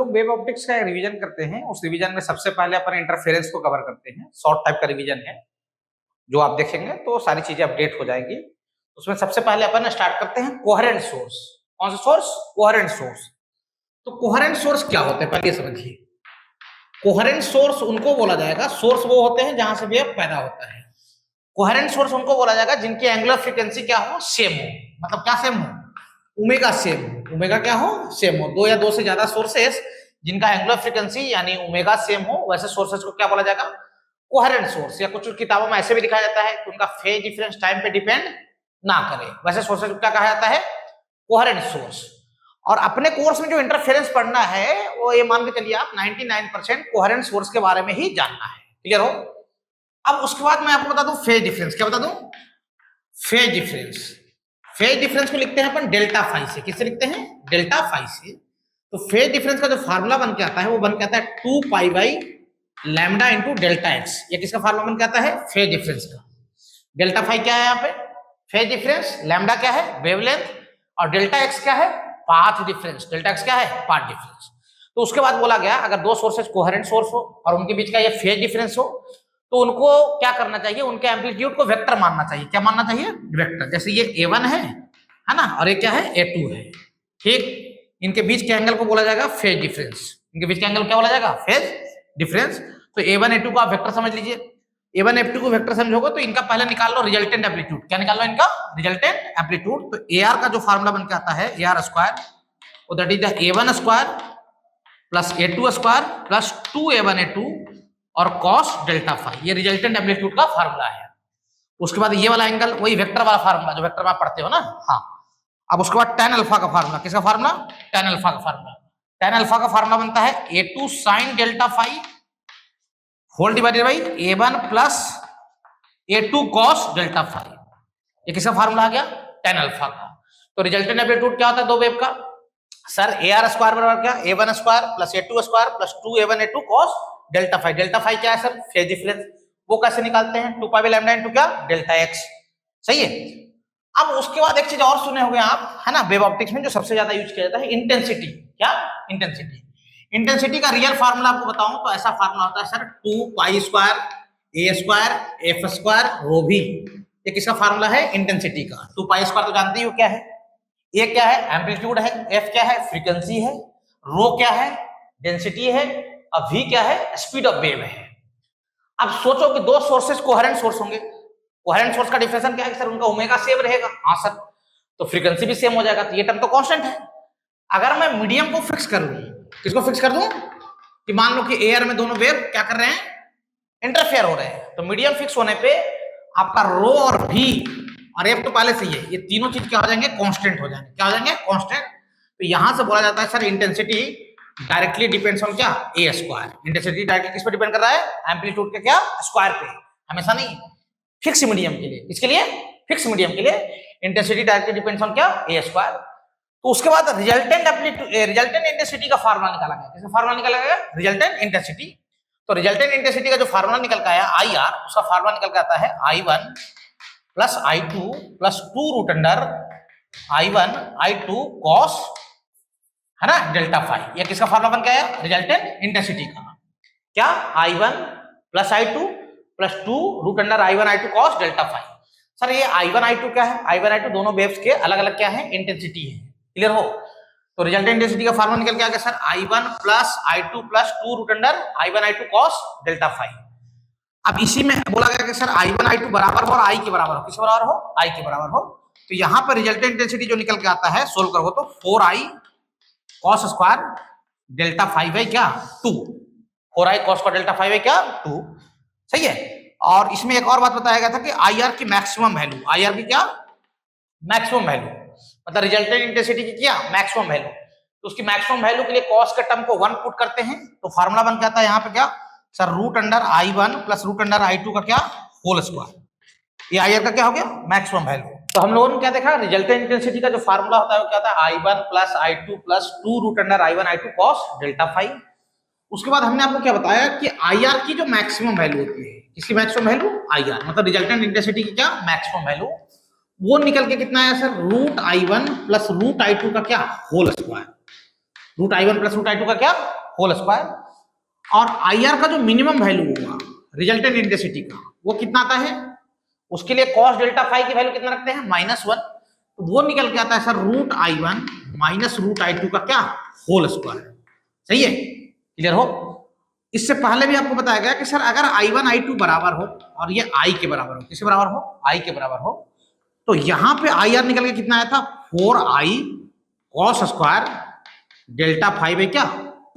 लोग wave optics का revision करते हैं, उस रिवीजन में सबसे पहले अपन इंटरफेरेंस को कवर करते हैं। शॉर्ट टाइप का रिवीजन है जो आप देखेंगे तो सारी चीजें अपडेट हो जाएंगी। उसमें सबसे पहले अपन स्टार्ट करते हैं कोहेरेंट सोर्स। कौन सा सोर्स? Coherent source. तो कोहेरेंट सोर्स क्या होते हैं पहले समझिए। कोहेरेंट सोर्स उनको बोला जाएगा, सोर्स वो होते हैं जहां से वेव पैदा होता है। कोहेरेंट सोर्स उनको बोला जाएगा जिनकी एंगुलर फ्रीक्वेंसी क्या हो? सेम हो। मतलब क्या सेम हो? ओमेगा सेम हो। ओमेगा क्या हो? सेम हो। दो या दो से ज्यादा सोर्सेस जिनका एंगुलर फ्रीक्वेंसी यानी ओमेगा सेम हो, वैसे सोर्सेस को क्या बोला जाएगा? Coherent source. या कुछ किताबों में ऐसे भी लिखा जाता है कि उनका फेज डिफरेंस टाइम पे डिपेंड ना करे, वैसे सोर्सेस को क्या कहा जाता है? Coherent source. और अपने कोर्स में जो इंटरफेरेंस पढ़ना है वो ये मान के चलिए आप 99% कोहेरेंट सोर्स के बारे में ही जानना है। क्लियर हो? अब उसके बाद मैं आपको बता दूं फेज डिफरेंस। क्या बता दूं? Phase difference. फेज डिफरेंस को लिखते हैं अपन डेल्टा फाई से। किससे लिखते हैं? डेल्टा फाई से। तो फेज डिफरेंस का जो फार्मूला बन के आता है वो बन के आता है 2 pi by lambda into delta x. ये किसका फार्मूला बन के आता है? फेज डिफरेंस का। डेल्टा फाई क्या है यहाँ पे? Phase difference. लैम्डा क्या है? वेवलेंथ। और डेल्टा एक्स क्या है? Path difference. डेल्टा एक्स क्या है? Path difference. तो उसके बाद बोला गया अगर दो सोर्सेज कोहेरेंट सोर्स हो और उनके बीच का ये फेज डिफरेंस हो तो उनको क्या करना चाहिए? उनके एम्पलीट्यूड को वेक्टर मानना चाहिए। क्या मानना चाहिए? वेक्टर। जैसे ये A1 है ना, और ये क्या है? A2 है। ठीक, इनके बीच के एंगल को बोला जाएगा फेज डिफरेंस। इनके बीच के एंगल क्या बोला जाएगा? Phase difference. तो A1 A2 को आप वेक्टर समझ लीजिए। A1 A2 को वेक्टर समझोगे तो इनका पहले निकाल लो रिजल्टेंट एम्पलीट्यूड। क्या निकाल लो? इनका रिजल्टेंट एम्पलीट्यूड। तो AR का जो फार्मूला बन के आता है AR square, that is the A1 square plus A2 square plus 2A1 A2 और cos डेल्टा फाई। ये रिजल्टेंट एम्पलीट्यूड का फार्मूला है। उसके बाद ये वाला एंगल वही वेक्टर वाला फार्मूला जो वेक्टर में आप पढ़ते हो ना। हाँ, अब उसके बाद tan अल्फा का फार्मूला। किसका फार्मूला? tan अल्फा का फार्मूला। tan अल्फा का फार्मूला बनता है A2 sin delta phi whole divided by A1 plus A2 cos delta phi. ये किसका फार्मूला आ गया? tan अल्फा का। तो रिजल्टेंट एम्पलीट्यूड क्या होता है दो वेव का? सर AR स्क्वायर बराबर क्या? A1 square plus A2 square plus 2A1 A2 cos delta phi. Delta phi क्या है सर? Phase difference. वो कैसे निकालते हैं? 2 पाई बाई लैम्डा इनटू क्या? Delta x. सही है। अब उसके बाद एक चीज और सुने होंगे आप, है ना, वेव ऑप्टिक्स में जो सबसे ज्यादा यूज किया जाता है इंटेंसिटी। क्या? इंटेंसिटी। इंटेंसिटी का रियल फार्मूला आपको बताऊं तो ऐसा फार्मूला होता है sir 2 pi square A square F square rho v. ये किसका फार्मूला है? इंटेंसिटी का। 2 पाई स्क्वायर तो जानते ही हो क्या है? ए क्या है? एम्पलीट्यूड है। एफ क्या है? फ्रीक्वेंसी है। रो क्या है? डेंसिटी है। अब वी क्या है? स्पीड ऑफ वेव है। अब सोचो कि दो सोर्सेस कोहेरेंट सोर्स होंगे। कोहेरेंट सोर्स का डिफरेंस क्या है सर? उनका ओमेगा सेम रहेगा। हाँ सर, तो फ्रीक्वेंसी भी सेम हो जाएगा। तो ये टर्म तो कांस्टेंट है। अगर मैं मीडियम को फिक्स कर दूं, किसको फिक्स कर दूं? कि मान लो कि एयर में दोनों वेव क्या कर रहे हैं? इंटरफेयर हो रहे हैं। तो मीडियम फिक्स होने पे आपका रो और वी और एफ तो पहले से ही है, ये तीनों चीज क्या हो जाएंगे? कांस्टेंट हो जाएंगे। क्या हो जाएंगे? कांस्टेंट। तो यहां से बोला जाता है sir intensity directly depends on क्या? ए स्क्वायर। इंटेंसिटी डायरेक्टली किस पे डिपेंड कर रहा है? एम्पलीट्यूड के क्या? स्क्वायर पे। हमेशा नहीं, फिक्स मीडियम के लिए। इसके लिए फिक्स मीडियम के लिए इंटेंसिटी डायरेक्टली डिपेंड्स ऑन क्या? ए स्क्वायर। तो उसके बाद रिजल्टेंट एम्पलीट्यूड रिजल्टेंट इंटेंसिटी का फार्मूला निकाला गया। किसका फार्मूला निकाला गया? Resultant intensity. तो रिजल्टेंट इंटेंसिटी का जो फार्मूला निकल के आया IR, उसका फार्मूला निकल के आता है I1 plus I2 plus 2 root under I1 I2 cos, है ना, डेल्टा फाई। ये किसका फार्मूला बन के आया? रिजल्टेंट इंटेंसिटी का। क्या? I1 plus I2 plus 2 root under I1 I2 cos delta phi. Sir ये I1 I2 क्या है? I1 I2 दोनों वेव्स के अलग अलग क्या है? इंटेंसिटी है। क्लियर हो? तो रिजल्टेंट इंटेंसिटी का फार्मूला निकल के आ गया sir I1 plus I2 plus 2 root under I1 I2 cos delta phi. अब इसी में बोला गया कि सर I1 I2 बराबर हो और I के बराबर हो। किस बराबर हो? I के बराबर हो। तो यहाँ पर रिजल्टेंट इंटेंसिटी जो निकल के आता है सोल्व करो तो 4I cos square delta phi by क्या? 2। 4I cos square delta phi by क्या? 2। सही है। और इसमें एक और बात बताया गया था कि IR की मैक्सिमम वैल्यू, IR की क्या? मैक्सिमम वैल्यू, मतलब रिजल्टेंट इंटेंसिटी की क्या? Maximum value. तो उसकी मैक्सिमम वैल्यू के लिए कॉस के टर्म को 1 पुट करते हैं तो फार्मूला बन के आता है यहाँ पे क्या sir? Root under I1 plus root under I2 का क्या? Whole square. ये IR का क्या हो गया? Maximum value. तो हम लोगों ने क्या देखा? रिजल्टेंट इंटेंसिटी का जो फार्मूला होता है वो क्या होता है? I1 plus I2 plus 2 root under I1 I2 cos delta phi. उसके बाद हमने आपको क्या बताया कि IR की जो मैक्सिमम वैल्यू होती है, किसकी मैक्सिमम वैल्यू? IR, मतलब रिजल्टेंट इंटेंसिटी की क्या? Maximum value. वो निकल के कितना आया sir? Root I1 plus root I2 का क्या? Whole square. Root I one plus root I two का क्या होल स्क्वायर, और आई आर का जो मिनिमम वैल्यू होगा रिजल्टेंट इंटेंसिटी का वो कितना आता है, उसके लिए कॉस डेल्टा फाई की वैल्यू कितना रखते हैं -1, तो वो निकल के आता है sir root I one minus root I two का क्या होल स्क्वायर। सही है, क्लियर हो। इससे पहले भी आपको बताया गया कि सर अगर आई वन आई टू बराबर हो और ये आई के बराबर हो, किसके बराबर हो, आई के बराबर हो, तो यहां पे आई आर निकल के कितना आया था 4i cos square delta five है क्या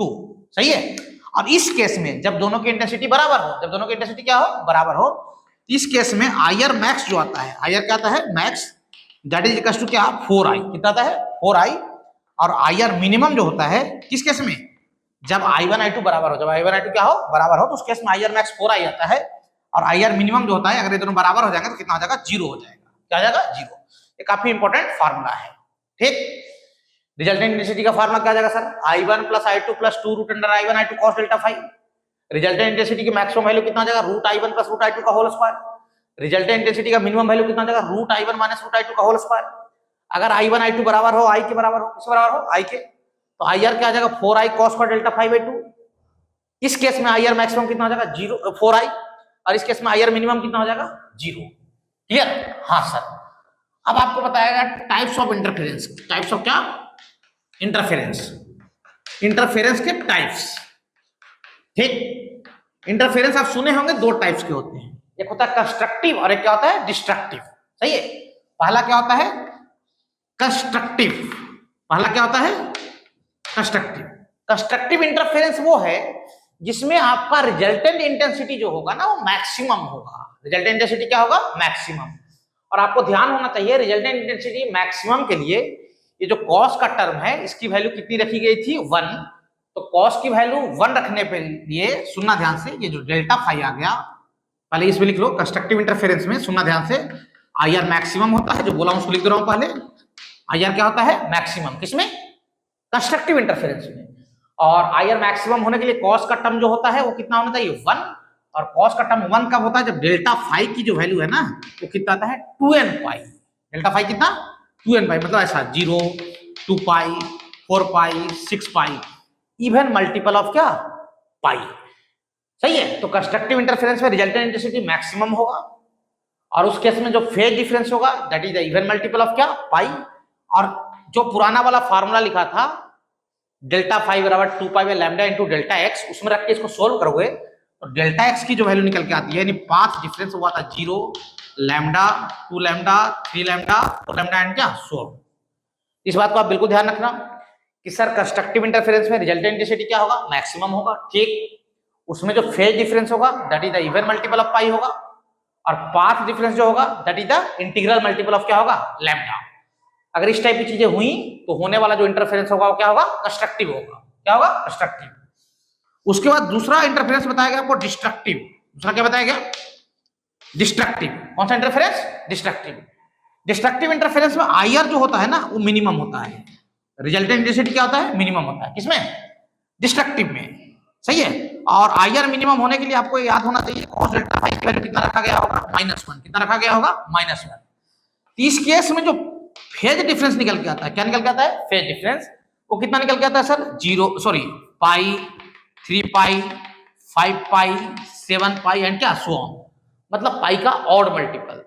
2। सही है, और इस केस में जब दोनों की इंटेंसिटी बराबर हो, जब दोनों की इंटेंसिटी क्या हो बराबर हो, इस केस में आई आर मैक्स जो आता है, आई आर क्या आता है max, that is equal to क्या 4i, कितना आता है 4i, और आई आर मिनिमम जो होता है किस केस में, जब i1 i2 बराबर हो, जब i1 i2 क्या हो बराबर हो, तो उस केस में आई आर मैक्स 4i आता है, और आई आर मिनिमम जो होता है अगर ये दोनों बराबर हो जाएंगे तो कितना हो जाएगा 0 हो जाएगा, क्या हो जाएगा 0। ये काफी इंपॉर्टेंट फार्मूला है, ठीक। रिजल्टेंट इंटेंसिटी का फार्मूला क्या आ जाएगा sir, i1 plus i2 plus 2 root under i1 i2 cos delta five. Resultant intensity की मैक्सिमम वैल्यू कितना हो जाएगा root i1 plus root i2 का होल स्क्वायर। रिजल्टेंट इंटेंसिटी का मिनिमम वैल्यू कितना हो जाएगा root i1 minus root i2 का होल स्क्वायर। अगर i1 i2 बराबर हो i के बराबर हो, किसके बराबर हो i के, तो आई आर क्या आ जाएगा 4i cos square delta five by 2। इस केस में आई आर मैक्सिमम कितना हो जाएगा 0 4i, और इस केस में आई आर मिनिमम कितना हो जाएगा 0। क्लियर, हाँ सर। अब आपको बताएगा types of interference, types of क्या इंटरफेरेंस, इंटरफेरेंस के टाइप्स, ठीक। इंटरफेरेंस आप सुने होंगे दो टाइप्स के होते हैं, एक होता है कंस्ट्रक्टिव और एक क्या होता है डिस्ट्रक्टिव। सही है, पहला क्या होता है कंस्ट्रक्टिव, पहला क्या होता है कंस्ट्रक्टिव। कंस्ट्रक्टिव इंटरफेरेंस वो है जिसमें आपका रिजल्टेंट इंटेंसिटी जो होगा ना वो मैक्सिमम होगा, रिजल्टेंट इंटेंसिटी क्या होगा मैक्सिमम। और आपको ध्यान होना चाहिए रिजल्टेंट इंटेंसिटी मैक्सिमम के लिए ये जो कॉस का टर्म है इसकी वैल्यू कितनी रखी गई थी 1, तो कॉस की वैल्यू 1 रखने पे लिए सुनना ध्यान से, ये जो डेल्टा फाई आ गया पहले इसमें लिख लो, कंस्ट्रक्टिव इंटरफेरेंस में सुनना ध्यान से, आई आर मैक्सिमम होता है, जो बोला उसको लिख दे रहा हूं पहले, आई आर क्या होता है मैक्सिमम, किसमें कंस्ट्रक्टिव इंटरफेरेंस में। और आई आर मैक्सिमम होने के लिए कॉस का टर्म जो होता है वो कितना होना चाहिए 1, और कॉस का टर्म 1 कब होता है जब डेल्टा फाई की जो वैल्यू है ना वो कितना आता है 2n पाई, डेल्टा फाई कितना 2n पाई, मतलब ऐसा 0 2 pi 4 pi 6 pi, even multiple of क्या पाई। सही है, तो कंस्ट्रक्टिव इंटरफेरेंस में रिजल्टेंट इंटेंसिटी मैक्सिमम होगा, और उस केस में जो फेज डिफरेंस होगा that is the even multiple of क्या पाई। और जो पुराना वाला फार्मूला लिखा था डेल्टा फाई बराबर 2 pi by lambda into delta x, उसमें रख के इसको सोल्व करोगे तो डेल्टा एक्स की जो वैल्यू निकल के आती है, यानी पाथ डिफरेंस हुआ था 0 lambda 2 lambda 3 lambda 4 lambda and क्या 100। इस बात को आप बिल्कुल ध्यान रखना कि सर कंस्ट्रक्टिव इंटरफेरेंस में रिजल्टेंट इंटेंसिटी क्या होगा मैक्सिमम होगा, ठीक। उसमें जो फेज डिफरेंस होगा that is the even multiple of pi होगा, और पाथ डिफरेंस जो होगा that is the integral multiple of क्या होगा लैम्डा। अगर इस टाइप की चीजें हुई तो होने वाला जो इंटरफेरेंस होगा वो क्या होगा कंस्ट्रक्टिव होगा, क्या होगा कंस्ट्रक्टिव। उसके बाद दूसरा इंटरफेरेंस बताया गया आपको डिस्ट्रक्टिव, दूसरा क्या बताया गया डिस्ट्रक्टिव। कौन सा इंटरफेरेंस डिस्ट्रक्टिव। डिस्ट्रक्टिव इंटरफेरेंस में आई आर जो होता है ना वो मिनिमम होता है, रिजल्टेंट इंटेंसिटी क्या होता है मिनिमम होता है, किसमें डिस्ट्रक्टिव में। सही है, और आई आर मिनिमम होने के लिए आपको याद होना चाहिए कॉस डेल्टा फाई की वैल्यू कितना रखा गया होगा -1, कितना रखा गया होगा -1। इस केस में जो फेज डिफरेंस निकल के आता है, क्या निकल के आता है फेज डिफरेंस, वो कितना निकल के आता है sir 0 sorry pi 3 pi 5 pi 7 pi and क्या 100, मतलब पाई का ऑड मल्टीपल।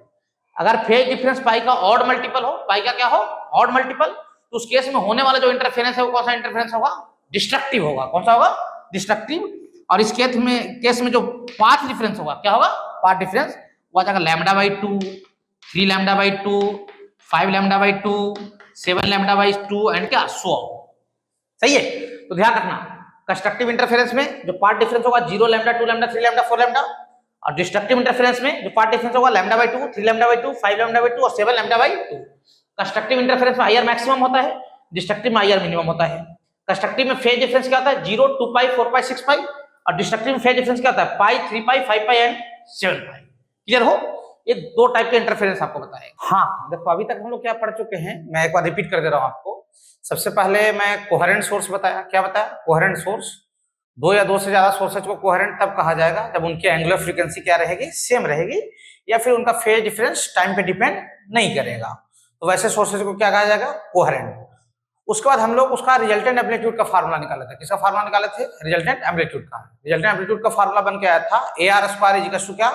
अगर फेज डिफरेंस पाई का ऑड मल्टीपल हो, पाई का क्या हो ऑड मल्टीपल, तो उस केस में होने वाला जो इंटरफेरेंस है वो कौन सा इंटरफेरेंस होगा डिस्ट्रक्टिव होगा, कौन सा होगा डिस्ट्रक्टिव। और इस केस में जो पाथ डिफरेंस होगा क्या होगा पाथ डिफरेंस, वो आ जाएगा lambda by 2 3 lambda by 2 5 lambda by 2 7 lambda by 2 and क्या 100। सही है, तो ध्यान रखना कंस्ट्रक्टिव इंटरफेरेंस में जो पार्ट डिफरेंस होगा 0 लैम्डा 2 लैम्डा 3 लैम्डा 4 लैम्डा, और डिस्ट्रक्टिव इंटरफेरेंस में जो पार्ट डिफरेंस होगा lambda by 2 3 lambda by 2 5 lambda by 2 और 7 लैम्डा बाई 2। कंस्ट्रक्टिव इंटरफेरेंस में आई आर मैक्सिमम होता है, डिस्ट्रक्टिव में आई आर मिनिमम होता है। कंस्ट्रक्टिव में फेज डिफरेंस क्या होता है 0 2 पाई 4 पाई 6 पाई, और डिस्ट्रक्टिव में फेज डिफरेंस क्या होता है पाई 3 पाई 5 पाई एंड 7 पाई। क्लियर हो, ये दो टाइप के इंटरफेरेंस आपको बताएगा। हाँ देखो अभी तक हम लोग क्या पढ़ चुके हैं, मैं एक बार रिपीट कर दे रहा हूं आपको। सबसे पहले मैं कोहेरेंट सोर्स बताया, क्या बताया कोहेरेंट सोर्स, दो या दो से ज्यादा सोर्सेज को कोहेरेंट तब कहा जाएगा जब उनकी एंगुलर फ्रीक्वेंसी क्या रहेगी सेम रहेगी, या फिर उनका फेज डिफरेंस टाइम पे डिपेंड नहीं करेगा, तो वैसे सोर्सेज को क्या कहा जाएगा कोहेरेंट। उसके बाद हम लोग उसका रिजल्टेंट एम्पलीट्यूड का फार्मूला निकाले थे। किसका फार्मूला निकाले थे? रिजल्टेंट एम्पलीट्यूड का। रिजल्टेंट एम्पलीट्यूड का फार्मूला बन के आया था AR square is equal to क्या?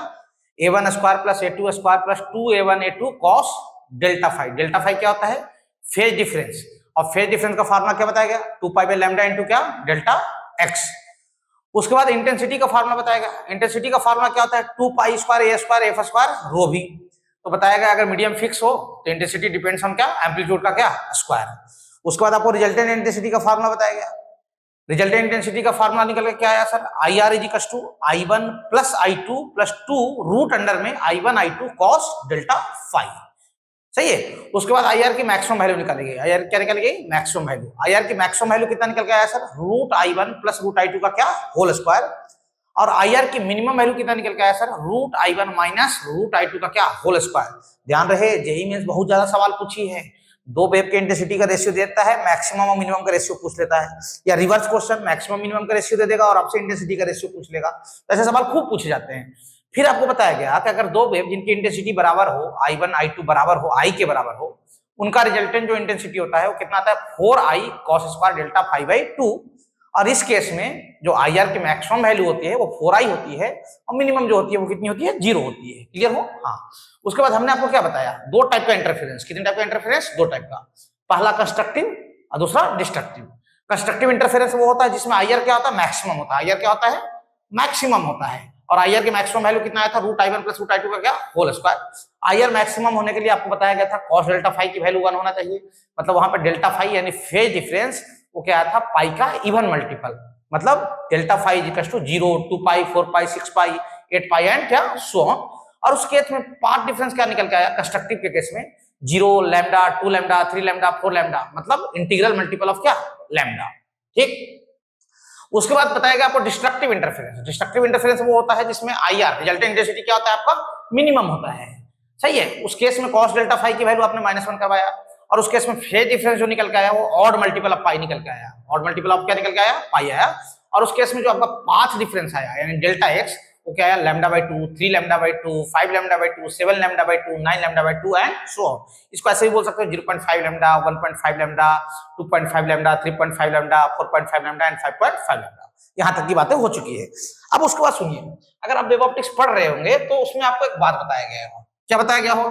A1 square plus A2 square plus 2A1 A2 cos delta phi. Delta phi क्या होता है? Phase difference. और फेज डिफरेंस का फार्मूला क्या बताया गया? 2 पाई बाय लैम्डा इनटू क्या? Delta x। उसके बाद इंटेंसिटी का फार्मूला बताया गया। इंटेंसिटी का फार्मूला क्या होता है? 2 pi square A square F square rho v. तो बताया गया अगर मीडियम फिक्स हो तो इंटेंसिटी डिपेंड्स ऑन क्या? एम्पलीट्यूड का क्या? स्क्वायर। उसके बाद आपको रिजल्टेंट इंटेंसिटी का फार्मूला बताया गया। रिजल्टेंट इंटेंसिटी का फार्मूला निकल के क्या आया sir? IR is equal to I1 plus I2 plus 2 root under में I1 I2 cos delta phi. सही है। उसके बाद IR की मैक्सिमम वैल्यू निकाली गई। IR क्या निकल गई? Maximum value. IR की मैक्सिमम वैल्यू कितना निकल के आया sir? Root I1 plus root I2 का क्या? Whole square. और IR की मिनिमम वैल्यू कितना निकल के आया sir? Root I1 minus root I2 का क्या? Whole square. ध्यान रहे जेईई में बहुत ज्यादा सवाल पूछी है। दो वेव के इंटेंसिटी का रेशियो देता है, मैक्सिमम और मिनिमम का रेशियो पूछ लेता है, या रिवर्स क्वेश्चन मैक्सिमम मिनिमम का रेशियो दे देगा और आपसे इंटेंसिटी का रेशियो पूछ लेगा। तो ऐसे सवाल खूब पूछे जाते हैं। फिर आपको बताया गया कि अगर दो वेव जिनकी इंटेंसिटी बराबर हो, I1 I2 बराबर हो, I के बराबर हो, उनका रिजल्टेंट जो इंटेंसिटी होता है वो कितना आता है? 4I cos square delta phi by 2। और इस केस में जो IR की मैक्सिमम वैल्यू होती है वो 4I होती है और मिनिमम जो होती है वो कितनी होती है? 0 होती है। क्लियर हो? हाँ। उसके बाद हमने आपको क्या बताया? दो टाइप का इंटरफेरेंस। कितने टाइप का इंटरफेरेंस? दो टाइप का। पहला कंस्ट्रक्टिव और दूसरा डिस्ट्रक्टिव। कंस्ट्रक्टिव इंटरफेरेंस वो होता है जिसमें IR क्या होता है? मैक्सिमम होता है। IR क्या होता है? मैक्सिमम होता है। और IR की मैक्सिमम वैल्यू कितना आया था? Root I1 plus root I2 का क्या? Whole square. IR मैक्सिमम होने के लिए आपको बताया गया था cos डेल्टा फाई की वैल्यू 1 होना चाहिए। मतलब वहां पर डेल्टा फाई यानी फेज डिफरेंस वो क्या आया था? पाई का इवन मल्टीपल। मतलब delta phi equal to 0, 2 pi, 4 pi, 6 pi, 8 pi and क्या? So on. और उस केस में पाथ डिफरेंस क्या निकल के आया? कंस्ट्रक्टिव के केस में 0 लैम्डा, 2 लैम्डा, 3 लैम्डा, 4 लैम्डा, मतलब इंटीग्रल मल्टीपल ऑफ क्या? लैम्डा। ठीक। उसके बाद बताएगा आपको डिस्ट्रक्टिव इंटरफेरेंस। डिस्ट्रक्टिव इंटरफेरेंस वो होता है जिसमें IR रिजल्टेंट इंटेंसिटी क्या होता है? आपका मिनिमम होता है। सही है। उस केस में cos डेल्टा फाई की वैल्यू आपने -1 करवाया और उस केस में फेज डिफरेंस जो निकल के आया वो ऑड मल्टीपल ऑफ पाई निकल के आया। ऑड मल्टीपल ऑफ क्या निकल के आया? पाई आया। और उस केस में जो आपका पाथ डिफरेंस आया यानी डेल्टा x वो क्या आया? Lambda by 2, 3 lambda by 2, 5 lambda by 2, 7 lambda by 2, 9 lambda by 2 and so on. इसको ऐसे ही बोल सकते हो 0.5 lambda, 1.5 lambda, 2.5 lambda, 3.5 lambda, 4.5 lambda and 5.5 lambda. यहाँ तक की बातें हो चुकी है। अब उसके बाद सुनिए, अगर आप वेव ऑप्टिक्स पढ़ रहे होंगे तो उसमें आपको एक बात बताया गया हो। क्या बताया गया हो?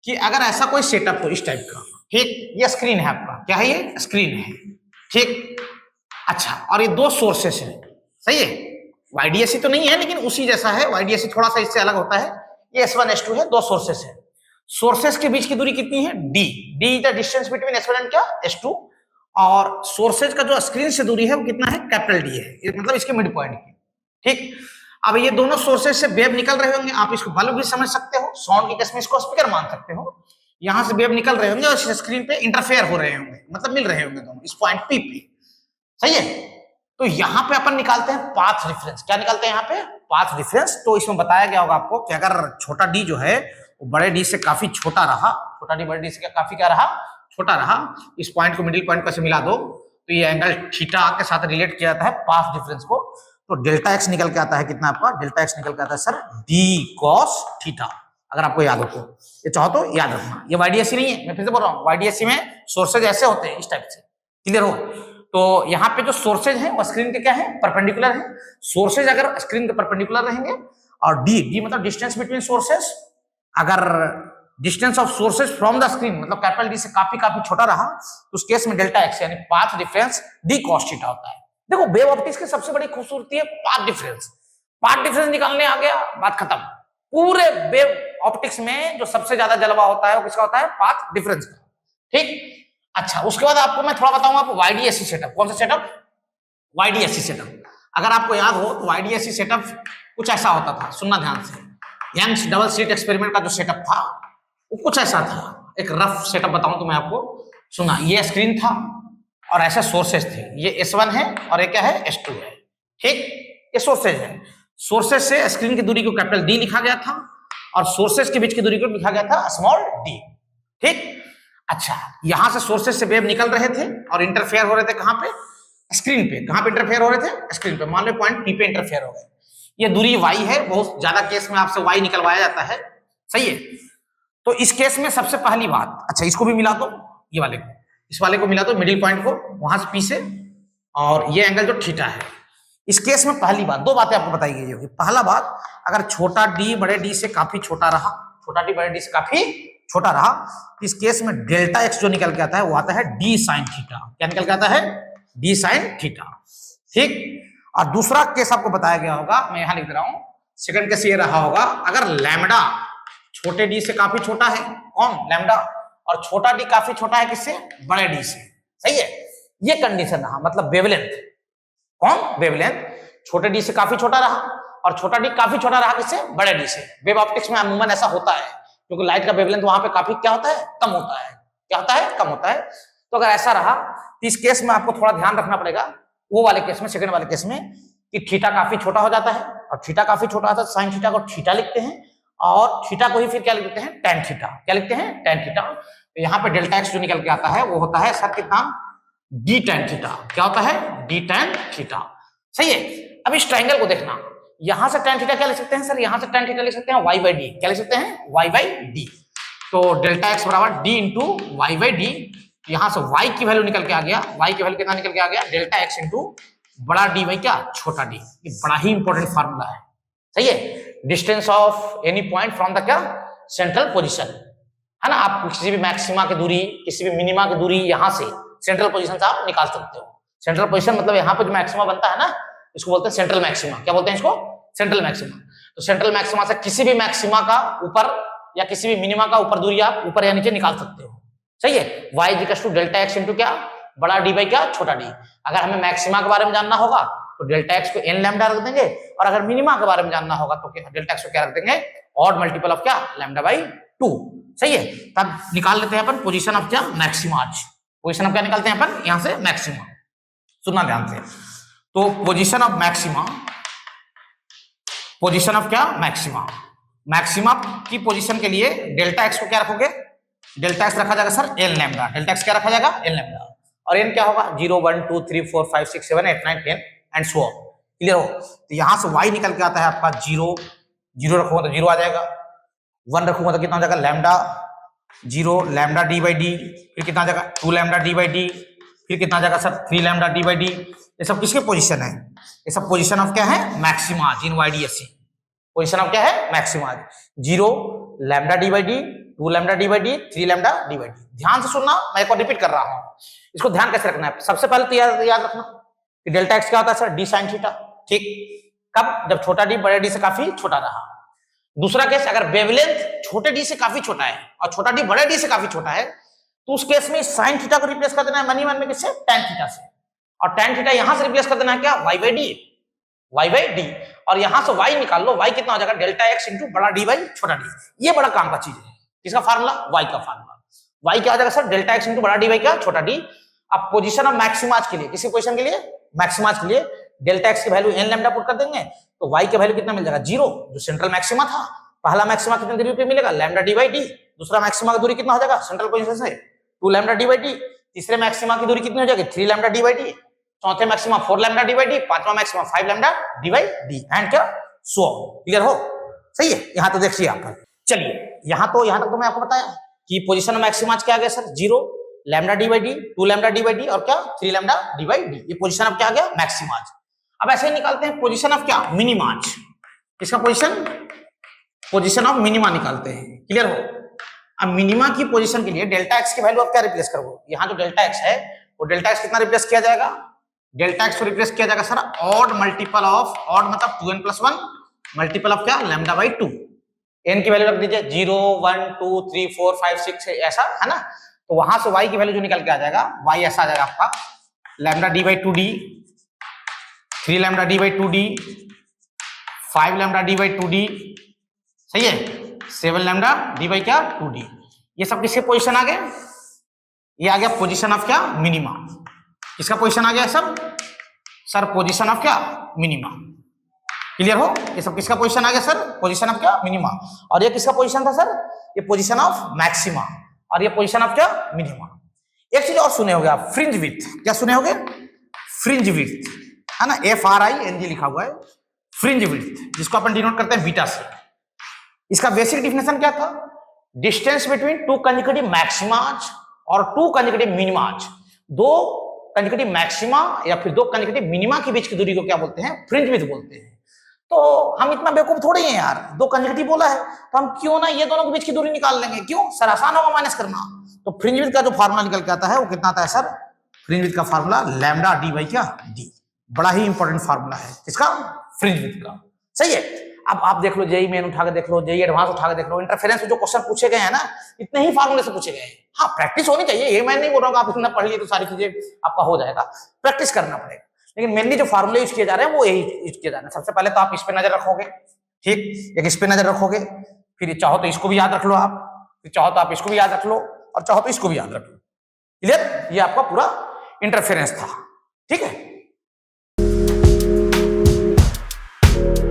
कि अगर ऐसा कोई सेटअप हो इस टाइप का, ठीक, ये स्क्रीन है आपका, क्या है ये? स्क्रीन है, ठीक। अच्छा, और ये दो सोर्सेस हैं, सही है। YDSC तो नहीं है लेकिन उसी जैसा है। YDSC थोड़ा सा इससे अलग होता है। ये S1 S2 है, दो सोर्सेस है। सोर्सेस के बीच की दूरी कितनी है? D। D is the distance between S1 and क्या? S2। और सोर्सेज का जो स्क्रीन से दूरी है वो कितना है? कैपिटल D है, मतलब इसके मिड पॉइंट की। ठीक। अब ये दोनों सोर्सेज से वेव निकल रहे होंगे, आप इसको बल्ब भी समझ सकते हो, साउंड की केस में इसको स्पीकर मान सकते हो। यहां से वेव निकल रहे होंगे और स्क्रीन पे इंटरफेयर हो रहे होंगे, मतलब मिल रहे होंगे दोनों इस पॉइंट P पे। सही है। तो यहां पे अपन निकालते हैं पाथ डिफरेंस। क्या निकालते हैं यहाँ पे? Path difference. तो इसमें बताया गया होगा आपको कि अगर छोटा d जो है वो बड़े d से काफी छोटा रहा, छोटा d बड़े d से काफी क्या रहा? छोटा रहा, इस पॉइंट को मिडिल पॉइंट से मिला दो तो ये एंगल थीटा के साथ रिलेट किया जाता है पाथ डिफरेंस को। तो डेल्टा x निकल के आता है कितना आपका? डेल्टा x निकल के आता है सर d cos थीटा। अगर आपको याद हो तो, ये चाहो तो याद रखना। ये YDSC नहीं है, मैं फिर से बोल रहा हूँ, YDSC में सोर्सेज ऐसे होते हैं इस टाइप से। क्लियर हो? तो यहाँ पे जो सोर्सेज हैं वो स्क्रीन के क्या है? परपेंडिकुलर है। सोर्सेज अगर स्क्रीन के परपेंडिकुलर रहेंगे और डी मतलब डिस्टेंस बिटवीन सोर्सेज, अगर distance of sources from the screen मतलब कैपिटल डी से काफी छोटा रहा तो उस केस में डेल्टा एक्स यानी path difference D cos theta होता है। देखो वेव ऑप्टिक्स की सबसे बड़ी खूबसूरती है पाथ डिफरेंस। पाथ डिफरेंस निकालने आ गया, बात खत्म। पूरे वेव ऑप्टिक्स में जो सबसे ज्यादा जलवा होता है वो किसका होता है? पाथ डिफरेंस का। ठीक। अच्छा, उसके बाद आपको मैं थोड़ा बताऊंगा आपको YDSC सेटअप। कौन सा सेटअप? YDSC setup. अगर आपको याद हो तो YDSC सेटअप कुछ ऐसा होता था, सुनना ध्यान से। यंग्स डबल स्लिट एक्सपेरिमेंट का जो सेटअप था वो कुछ ऐसा था। एक रफ सेटअप बताऊं तो मैं आपको, सुना, ये स्क्रीन था और ऐसे सोर्सेज थे। ये S1 है और ये क्या है? S2 है। ठीक, ये सोर्सेज है। सोर्सेज से स्क्रीन की दूरी को कैपिटल D लिखा गया था और सोर्सेज के बीच की दूरी को लिखा गया था स्मॉल d। ठीक। अच्छा, यहां से सोर्सेज से वेव निकल रहे थे और इंटरफेयर हो रहे थे कहां पे? स्क्रीन पे। कहां पे इंटरफेयर हो रहे थे? स्क्रीन पे। मान लो पॉइंट P पे इंटरफेयर हो गए। ये दूरी y है, बहुत ज्यादा केस में आपसे y निकलवाया जाता है। सही है। तो इस केस में सबसे पहली बात, अच्छा इसको भी मिला दो ये वाले को, इस वाले को मिला तो मिडिल पॉइंट को वहां से पी से, और ये एंगल जो थीटा है। इस केस में पहली बात, दो बातें आपको बताई गई होगी। पहला बात, अगर छोटा डी बड़े डी से काफी छोटा रहा, छोटा डी बड़े डी से काफी छोटा रहा, तो इस केस में डेल्टा एक्स जो निकल के आता है वो आता है डी साइन थीटा। क्या निकल के आता है? D sine theta. ठीक। और दूसरा केस आपको बताया गया होगा, मैं यहां लिख रहा हूं, सेकंड केस ये रहा होगा, अगर लैम्डा छोटे डी से काफी छोटा है, कौन? लैम्डा, और छोटा डी काफी छोटा है किससे? बड़े डी से। सही है, ये कंडीशन रहा, मतलब वेवलेंथ, कौन? वेवलेंथ छोटे डी से काफी छोटा रहा और छोटा डी काफी छोटा रहा किससे? बड़े डी से। वेव ऑप्टिक्स में अमूमन ऐसा होता है, क्योंकि लाइट का वेवलेंथ वहां पे काफी क्या होता है? कम होता है। क्या होता है? कम होता है। तो अगर ऐसा रहा तो इस केस में आपको थोड़ा ध्यान रखना पड़ेगा, वो वाले केस में, सेकंड वाले केस में, कि थीटा काफी छोटा हो जाता है, और थीटा काफी छोटा होता है, साइन थीटा को थीटा लिखते हैं, और थीटा को ही फिर क्या लिखते हैं? Tan theta. क्या लिखते हैं? Tan theta. तो यहाँ पे डेल्टा एक्स जो निकल के आता है वो होता है सर कितना? D tan theta. क्या होता है? D tan theta. सही है। अब इस ट्रायंगल को देखना, यहां से टेन थीटा क्या लिख सकते हैं सर? यहां से टेन थीटा लिख सकते हैं वाई बाई डी। क्या लिख सकते हैं? Y by D. तो डेल्टा एक्स बराबर D into Y by D. यहां से वाई की वैल्यू निकल के आ गया, वाई की वैल्यू कितना निकल के आ गया? डेल्टा एक्स इंटू बड़ा डी बाई क्या? छोटा डी। ये बड़ा ही इंपॉर्टेंट फार्मूला है। सही है। Distance of any point from the क्या? सेंट्रल पोजिशन, है ना। आप किसी भी मैक्सिमा की दूरी, किसी भी मिनिमा की दूरी यहां से सेंट्रल पोजीशन से आप निकाल सकते हो। सेंट्रल पोजीशन मतलब यहाँ पे जो मैक्सिमा बनता है ना, इसको बोलते हैं सेंट्रल मैक्सिमा। क्या बोलते हैं इसको? Central maxima. तो सेंट्रल मैक्सिमा से किसी भी मैक्सिमा का ऊपर या किसी भी मिनिमा का ऊपर दूरी आप ऊपर या नीचे निकाल सकते हो। सही है। y equal to delta X into क्या? बड़ा डी बाई क्या? छोटा डी। अगर हमें मैक्सिमा के बारे में जानना होगा तो डेल्टा एक्स को n लैम्डा रख देंगे, और अगर मिनिमा के बारे में जानना होगा तो डेल्टा एक्स को क्या रख देंगे? ऑड मल्टीपल ऑफ क्या? Lambda by 2। सही है। तब निकाल लेते हैं अपन पोजीशन ऑफ क्या? मैक्सिमाज। पोजीशन ऑफ क्या निकालते हैं अपन? यहां से मैक्सिमा। सुनना ध्यान से। तो position of maxima, position of क्या? मैक्सिमा। मैक्सिमा की पोजीशन के लिए डेल्टा एक्स को क्या रखोगे? डेल्टा एक्स रखा जाएगा sir L lambda. Delta x क्या रखा जाएगा? L lambda. और एन क्या होगा? 0 1 2 3 4 5 6 7 8 9 10 एंड सो ऑन। क्लियर हो? तो यहां से y निकल के आता है आपका 0, 0 रखूंगा तो 0 आ जाएगा, 1 रखूंगा तो कितना हो जाएगा? Lambda 0 lambda D by D, फिर कितना आ जाएगा? 2 लैम्डा डी बाई डी, फिर कितना आ जाएगा sir? 3 lambda D by D. ये सब किसके पोजीशन है? ये सब पोजीशन ऑफ क्या है? मैक्सिमाज इन वाईडीएससी। पोजीशन ऑफ क्या है? मैक्सिमाज। 0 lambda D by D, 2 lambda D by D, 3 lambda D by D. ध्यान से सुनना, मैं एक बार रिपीट कर रहा हूं। इसको ध्यान कैसे रखना है? सबसे पहले तो याद रखना कि डेल्टा एक्स क्या होता है सर? D sine theta. ठीक। कब? जब छोटा डी बड़े डी से काफी छोटा रहा। दूसरा केस, अगर वेवलेंथ छोटे डी से काफी छोटा है और छोटा डी बड़े डी से काफी छोटा है, तो उस केस में साइन थीटा को रिप्लेस कर देना है मनी मन में किससे? टेन थीटा से। और टेन थीटा यहां से रिप्लेस कर देना है क्या? Y by D. Y by D. और यहां से वाई निकाल लो, वाई कितना हो जाएगा? डेल्टा एक्स इंटू बड़ा डी बाई छोटा डी। ये बड़ा काम का चीज है। किसका फार्मूला? वाई का फार्मूला। वाई क्या हो जाएगा सर? डेल्टा एक्स इंटू बड़ा डी बाई क्या? छोटा डी। अब पोजीशन ऑफ मैक्सिमाज के लिए, किसी पोजीशन के लिए? मैक्सिमाज के लिए डेल्टा एक्स की वैल्यू एन लैम्डा पुट कर देंगे, तो वाई की वैल्यू कितना मिल जाएगा? 0, जो सेंट्रल मैक्सिमा था। पहला मैक्सिमा कितने दूरी पे मिलेगा? Lambda D by d. दूसरा मैक्सिमा की दूरी कितना हो जाएगा सेंट्रल पोजीशन से? 2 लैम्डा डी बाई डी। तीसरे मैक्सिमा की दूरी कितनी हो जाएगी? 3 लैम्डा डी बाई डी। चौथे maxima 4 lambda D by d. पांचवा maxima 5 lambda D by d. And क्या? सो क्लियर हो? सही है। यहां तो देखिए आप। चलिए यहां तक तो मैं आपको बताया कि पोजीशन ऑफ मैक्सिमाज क्या आ गया sir? 0 lambda D by D, 2 lambda D by D, और क्या? 3 लैम्डा डी बाई डी। ये पोजीशन ऑफ क्या आ गया? मैक्सिमाज। अब ऐसे ही निकालते हैं पोजीशन ऑफ क्या? मिनिमाज। किसका पोजीशन? पोजीशन ऑफ मिनिमा निकालते हैं। क्लियर हो? अब मिनिमा की पोजीशन के लिए डेल्टा एक्स की वैल्यू आप क्या रिप्लेस करोगे? यहाँ जो डेल्टा एक्स है वो डेल्टा एक्स कितना रिप्लेस किया जाएगा? डेल्टा एक्स को रिप्लेस किया जाएगा sir odd multiple of, odd मतलब 2n + 1 मल्टीपल ऑफ क्या? Lambda by 2। एन की वैल्यू रख दीजिए 0 1 2 3 4 5 6 ऐसा, है ना। तो वहां से y की वैल्यू जो निकल के आ जाएगा, y ऐसा आ जाएगा आपका lambda D by 2d, 3 lambda D by 2d, 5 lambda D by 2d, सही है, 7 लैम्डा डी बाई क्या? 2d। ये सब किसके पोजीशन आ गए? ये आ गया पोजीशन ऑफ क्या? मिनिमा। किसका पोजीशन आ गया सब? सर पोजीशन ऑफ क्या? मिनिमा। क्लियर हो? ये सब किसका पोजीशन आ गया सर? पोजीशन ऑफ क्या? मिनिमा। और ये किसका पोजीशन था सर? ये पोजीशन ऑफ मैक्सिमा। और ये पोजीशन ऑफ क्या? मिनिमा। एक चीज और सुने होगे आप, फ्रिंज विड्थ। क्या सुने होगे? फ्रिंज विड्थ, है ना, FRING लिखा हुआ है, फ्रिंज विड्थ, जिसको अपन डिनोट करते हैं बीटा से। इसका बेसिक डिफिनेशन क्या था? डिस्टेंस बिटवीन टू कंसेक्यूटिव मैक्सिमाज और 2 कंसेक्यूटिव मिनिमाज, 2 कंसेक्यूटिव मैक्सिमा या फिर 2 कंसेक्यूटिव मिनिमा के बीच की दूरी को क्या बोलते हैं? फ्रिंज विड्थ बोलते हैं। तो हम इतना बेवकूफ थोड़ी हैं यार, 2 कंसेक्यूटिव बोला है तो हम क्यों ना ये दोनों के बीच की दूरी निकाल लेंगे, क्यों? सर आसान होगा माइनस करना। तो फ्रिंज विड्थ का जो फार्मूला निकल के आता है वो कितना आता है सर? फ्रिंज विड्थ का फार्मूला लैम्डा डी बाई क्या डी। बड़ा ही इंपॉर्टेंट फार्मूला है इसका, फ्रिंज विड्थ का। सही है। अब आप देख लो, जेई मेन उठा के देख लो, जेई एडवांस उठा के देख लो, इंटरफेरेंस में जो क्वेश्चन पूछे गए हैं ना, इतने ही फार्मूले से पूछे गए हैं। हाँ, प्रैक्टिस होनी चाहिए, ये मैं नहीं बोल रहा हूँ आप इतना पढ़ लिए तो सारी चीजें आपका हो जाएगा, प्रैक्टिस करना पड़ेगा। लेकिन मेनली जो फार्मूले यूज किए जा रहे हैं वो यही यूज किए जा रहे हैं। सबसे पहले तो आप इस पे नजर रखोगे, ठीक, एक इस पे नजर रखोगे, फिर चाहो तो इसको भी याद रख लो आप, फिर चाहो तो आप इसको भी याद रख लो, और चाहो तो इसको भी याद रख लो। क्लियर? ये आपका पूरा इंटरफेरेंस था, ठीक है।